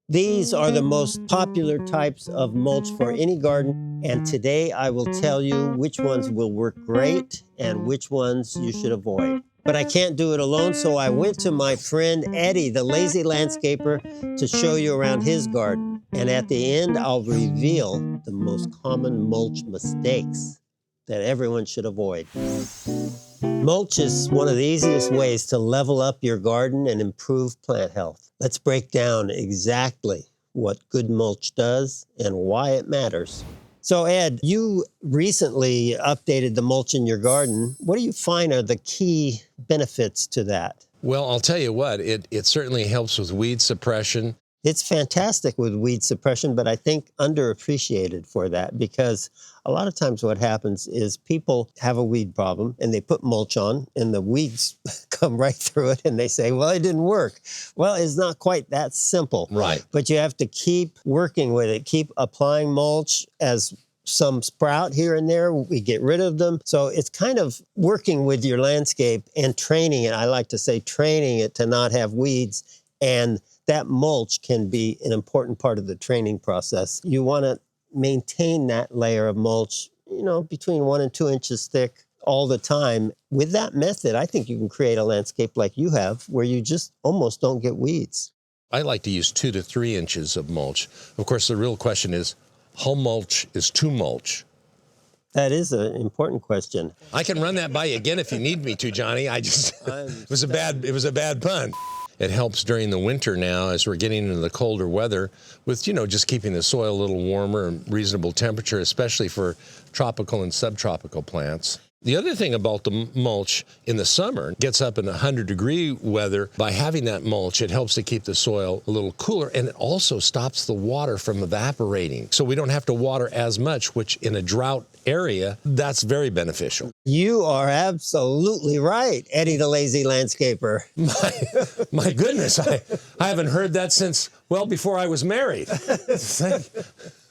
These are the most popular types of mulch for any garden, and today I will tell you which ones will work great and which ones you should avoid. But I can't do it alone, so I went to my friend Eddie, the lazy landscaper, to show you around his garden. And at the end, I'll reveal the most common mulch mistakes that everyone should avoid. Mulch is one of the easiest ways to level up your garden and improve plant health. Let's break down exactly what good mulch does and why it matters. So Ed, you recently updated the mulch in your garden. What do you find are the key benefits to that? Well, I'll tell you what, it certainly helps with weed suppression. It's fantastic with weed suppression, but I think underappreciated for that, because a lot of times what happens is people have a weed problem and they put mulch on and the weeds come right through it and they say, well, it didn't work. Well, it's not quite that simple. Right. But you have to keep working with it, keep applying mulch. As some sprout here and there, we get rid of them. So it's kind of working with your landscape and training it. I like to say training it to not have weeds, and that mulch can be an important part of the training process. You want to maintain that layer of mulch, between 1 and 2 inches thick all the time. With that method, I think you can create a landscape like you have where you just almost don't get weeds. I like to use 2 to 3 inches of mulch. Of course, the real question is, how mulch is too mulch? That is an important question. I can run that by you again if you need me to, Johnny. It was a bad pun. It helps during the winter now as we're getting into the colder weather with, just keeping the soil a little warmer and reasonable temperature, especially for tropical and subtropical plants. The other thing about the mulch in the summer, gets up in 100-degree weather. By having that mulch, it helps to keep the soil a little cooler, and it also stops the water from evaporating. So we don't have to water as much, which in a drought area, that's very beneficial. You are absolutely right, Eddie the lazy landscaper. My goodness, I haven't heard that since, before I was married.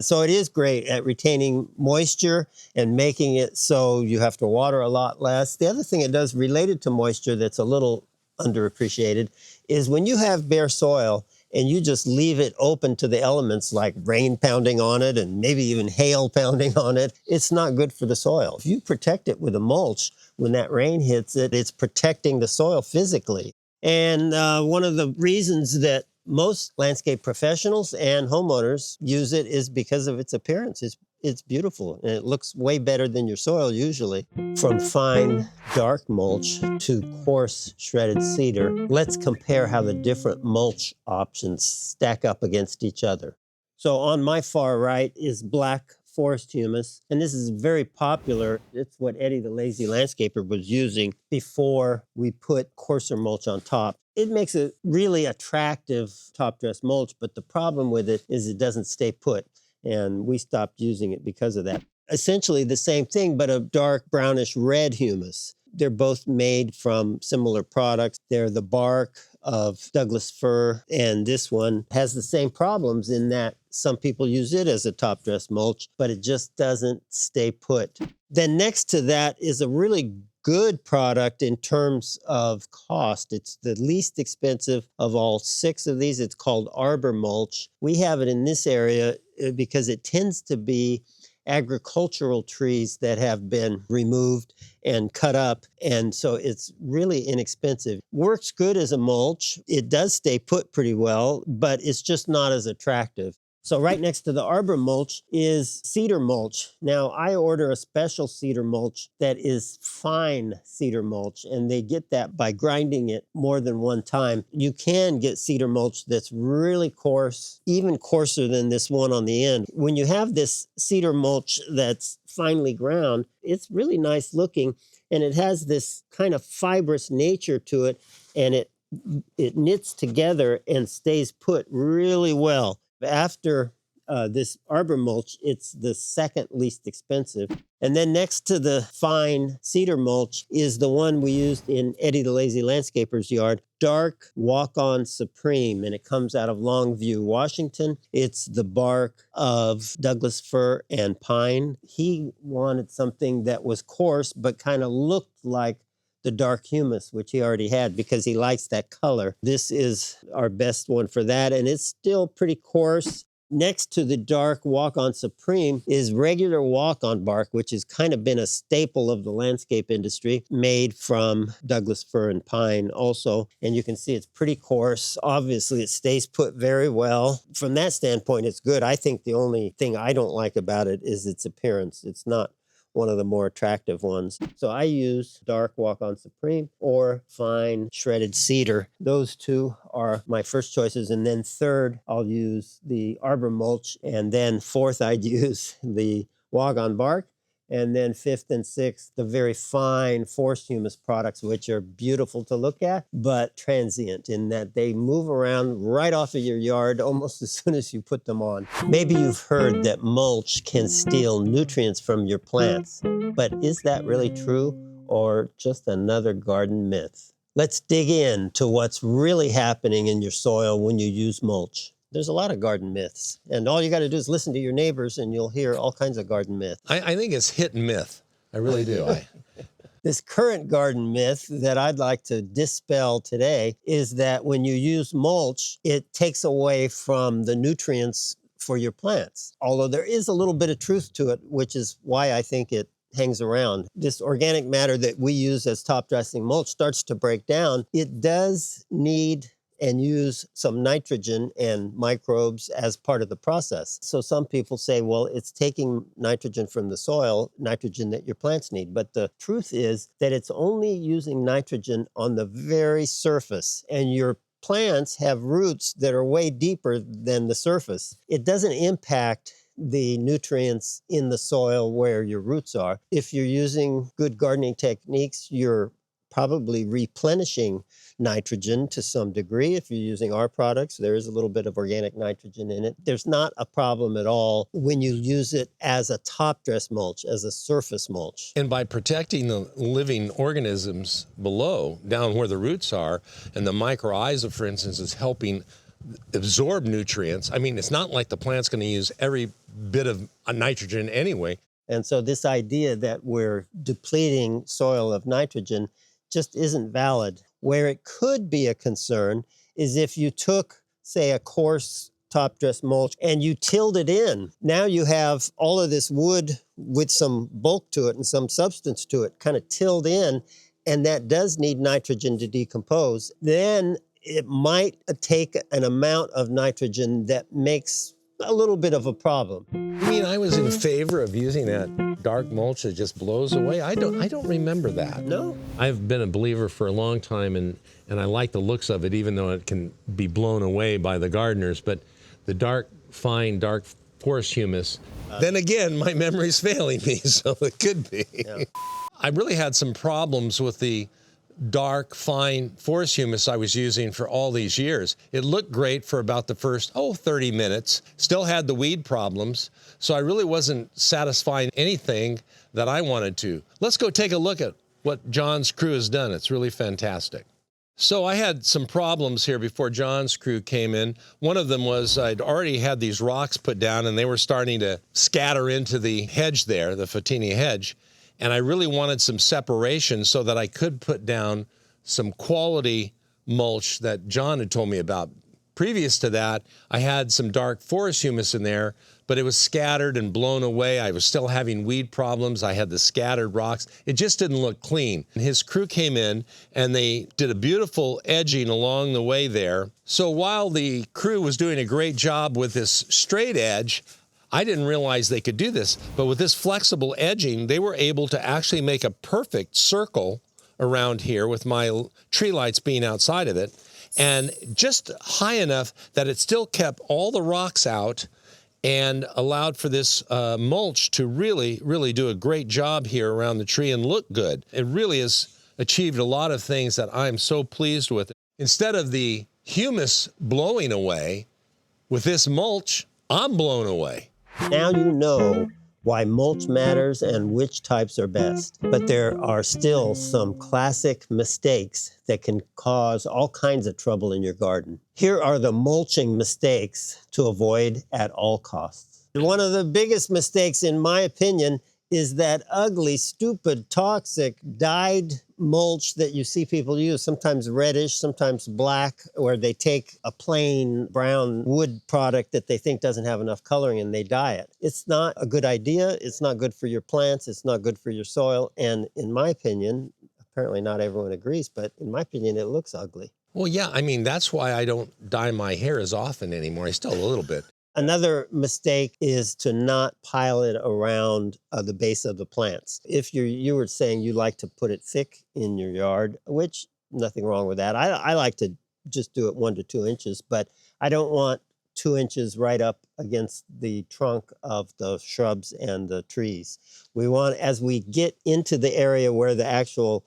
So it is great at retaining moisture and making it so you have to water a lot less. The other thing it does related to moisture that's a little underappreciated is when you have bare soil and you just leave it open to the elements like rain pounding on it and maybe even hail pounding on it, it's not good for the soil. If you protect it with a mulch, when that rain hits it, it's protecting the soil physically. And one of the reasons that most landscape professionals and homeowners use it is because of its appearance. It's beautiful, and it looks way better than your soil usually. From fine, dark mulch to coarse, shredded cedar, let's compare how the different mulch options stack up against each other. So on my far right is black forest humus, and this is very popular. It's what Eddie the lazy landscaper was using before we put coarser mulch on top. It makes a really attractive top dress mulch, but the problem with it is it doesn't stay put, and we stopped using it because of that. Essentially the same thing, but a dark brownish red humus. They're both made from similar products. They're the bark of Douglas fir, and this one has the same problems in that some people use it as a top dress mulch, but it just doesn't stay put. Then next to that is a really good product in terms of cost. It's the least expensive of all 6 of these. It's called Arbor Mulch. We have it in this area because it tends to be agricultural trees that have been removed and cut up, and so it's really inexpensive. Works good as a mulch. It does stay put pretty well, but it's just not as attractive. So right next to the arbor mulch is cedar mulch. Now, I order a special cedar mulch that is fine cedar mulch, and they get that by grinding it more than one time. You can get cedar mulch that's really coarse, even coarser than this one on the end. When you have this cedar mulch that's finely ground, it's really nice looking, and it has this kind of fibrous nature to it, and it knits together and stays put really well. After this arbor mulch, it's the second least expensive. And then next to the fine cedar mulch is the one we used in Eddie the Lazy Landscaper's yard, Dark Walk-On Supreme, and it comes out of Longview, Washington. It's the bark of Douglas fir and pine. He wanted something that was coarse but kind of looked like the dark humus, which he already had because he likes that color. This is our best one for that, and it's still pretty coarse. Next to the dark Walk-On Supreme is regular walk-on bark, which has kind of been a staple of the landscape industry, made from Douglas fir and pine also. And you can see it's pretty coarse. Obviously, it stays put very well. From that standpoint, it's good. I think the only thing I don't like about it is its appearance. It's not one of the more attractive ones. So I use dark Walk-On Supreme or fine shredded cedar. Those two are my first choices. And then third, I'll use the Arbor Mulch. And then fourth, I'd use the Walk-On Bark. And then fifth and sixth, the very fine forest humus products, which are beautiful to look at, but transient in that they move around right off of your yard almost as soon as you put them on. Maybe you've heard that mulch can steal nutrients from your plants, but is that really true or just another garden myth? Let's dig into what's really happening in your soil when you use mulch. There's a lot of garden myths, and all you got to do is listen to your neighbors and you'll hear all kinds of garden myths. I think it's hit and myth. I really do. This current garden myth that I'd like to dispel today is that when you use mulch, it takes away from the nutrients for your plants. Although there is a little bit of truth to it, which is why I think it hangs around. This organic matter that we use as top dressing mulch starts to break down. It does need and use some nitrogen and microbes as part of the process. So some people say, well, it's taking nitrogen from the soil, nitrogen that your plants need. But the truth is that it's only using nitrogen on the very surface, and your plants have roots that are way deeper than the surface. It doesn't impact the nutrients in the soil where your roots are. If you're using good gardening techniques, you're probably replenishing nitrogen to some degree. If you're using our products, there is a little bit of organic nitrogen in it. There's not a problem at all when you use it as a top dress mulch, as a surface mulch. And by protecting the living organisms below, down where the roots are, and the mycorrhiza, for instance, is helping absorb nutrients. I mean, it's not like the plant's going to use every bit of nitrogen anyway. And so this idea that we're depleting soil of nitrogen just isn't valid. Where it could be a concern is if you took, say, a coarse top dress mulch and you tilled it in. Now you have all of this wood with some bulk to it and some substance to it kind of tilled in, and that does need nitrogen to decompose. Then it might take an amount of nitrogen that makes a little bit of a problem. I mean, I was in favor of using that dark mulch that just blows away. I don't remember that. No? I've been a believer for a long time, and I like the looks of it, even though it can be blown away by the gardeners. But the dark, fine, dark forest humus, then again, my memory's failing me, so it could be. Yeah. I really had some problems with the dark, fine forest humus I was using for all these years. It looked great for about the first, 30 minutes. Still had the weed problems, so I really wasn't satisfying anything that I wanted to. Let's go take a look at what John's crew has done. It's really fantastic. So I had some problems here before John's crew came in. One of them was I'd already had these rocks put down, and they were starting to scatter into the hedge there, the Fatini hedge. And I really wanted some separation so that I could put down some quality mulch that John had told me about. Previous to that, I had some dark forest humus in there, but it was scattered and blown away. I was still having weed problems. I had the scattered rocks. It just didn't look clean. And his crew came in and they did a beautiful edging along the way there. So while the crew was doing a great job with this straight edge, I didn't realize they could do this, but with this flexible edging, they were able to actually make a perfect circle around here with my tree lights being outside of it, and just high enough that it still kept all the rocks out and allowed for this mulch to really, really do a great job here around the tree and look good. It really has achieved a lot of things that I'm so pleased with. Instead of the humus blowing away, with this mulch, I'm blown away. Now you know why mulch matters and which types are best. But there are still some classic mistakes that can cause all kinds of trouble in your garden. Here are the mulching mistakes to avoid at all costs. One of the biggest mistakes, in my opinion, is that ugly, stupid, toxic, dyed mulch that you see people use, sometimes reddish, sometimes black, where they take a plain brown wood product that they think doesn't have enough coloring and they dye it. It's not a good idea. It's not good for your plants. It's not good for your soil. And in my opinion, apparently not everyone agrees, but in my opinion, it looks ugly. Well, yeah, I mean, that's why I don't dye my hair as often anymore. I still a little bit. Another mistake is to not pile it around the base of the plants. If you were saying you like to put it thick in your yard, which nothing wrong with that. I like to just do it 1 to 2 inches, but I don't want 2 inches right up against the trunk of the shrubs and the trees. We want, as we get into the area where the actual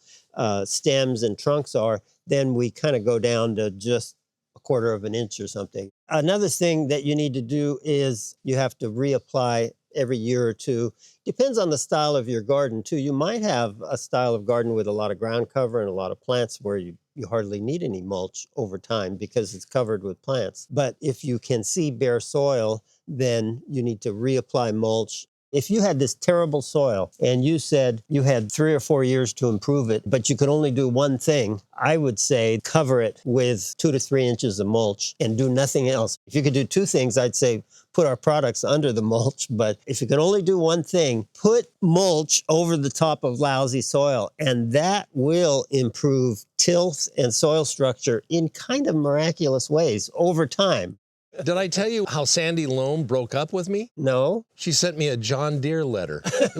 stems and trunks are, then we kind of go down to just 1/4 of an inch or something. Another thing that you need to do is you have to reapply every year or two. Depends on the style of your garden too. You might have a style of garden with a lot of ground cover and a lot of plants where you hardly need any mulch over time because it's covered with plants. But if you can see bare soil, then you need to reapply mulch. If you had this terrible soil and you said you had 3 or 4 years to improve it, but you could only do one thing, I would say cover it with 2 to 3 inches of mulch and do nothing else. If you could do 2 things, I'd say put our products under the mulch. But if you can only do one thing, put mulch over the top of lousy soil, and that will improve tilth and soil structure in kind of miraculous ways over time. Did I tell you how Sandy Loam broke up with me? No? She sent me a John Deere letter. It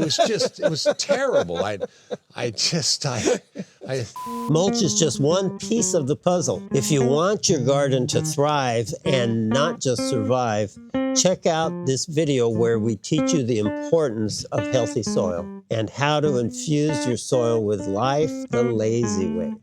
was terrible. Mulch is just one piece of the puzzle. If you want your garden to thrive and not just survive, check out this video where we teach you the importance of healthy soil and how to infuse your soil with life the lazy way.